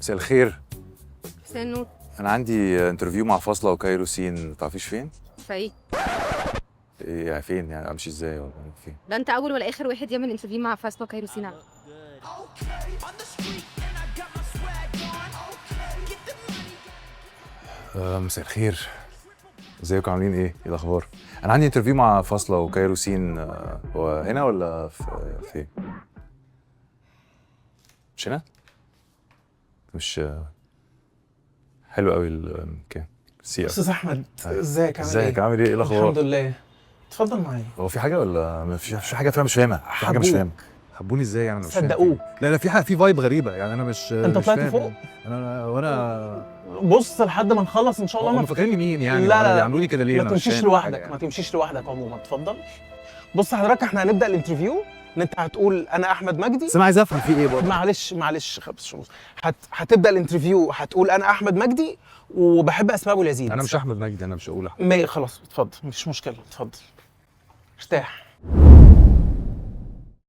مساء الخير. مساء النور. انا عندي انترفيو مع فاصله وكايروسين، تعرفيش فين؟ فايه؟ يعني فين يعني، امشي ازاي ولا فين؟ ده انت اول ولا اخر واحد يعمل انترفيو مع فاصله وكايروسين. مساء الخير، ازيكم عاملين ايه؟ ايه الاخبار؟ انا عندي انترفيو مع فاصله وكايروسين، هو هنا ولا فين؟ مش هنا؟ مش حلو قوي المكان. استاذ احمد ازيك؟ عامل ايه؟ ازيك عامل ايه؟ ايه الاخبار؟ الحمد لله. اتفضل معايا. هو في حاجه ولا مفيش حاجه؟ فيها مش فاهمها، في حاجه مش فاهمها. حبوني ازاي يعني؟ انا مش فاهم. صدقوه. لا في فايب غريبه يعني، انا مش انت مش طلعت فاهم. فوق؟ وانا بص لحد ما نخلص ان شاء الله. هم فاكريني مين يعني؟ لا لا بيعملوا لي كده ليه؟ ما تمشيش لوحدك، ما تمشيش لوحدك عموما. اتفضل. بص حضرتك، احنا هنبدا الانترفيو ان انت هتقول انا احمد مجدي. بس انا عايز افهم في ايه برضه. معلش خبز شموس. هتبدا الانترفيو، هتقول انا احمد مجدي وبحب اسماء ابو اليزيد. انا مش احمد مجدي، انا مش هقول احمد. خلاص اتفضل، مفيش مشكله، اتفضل ارتاح.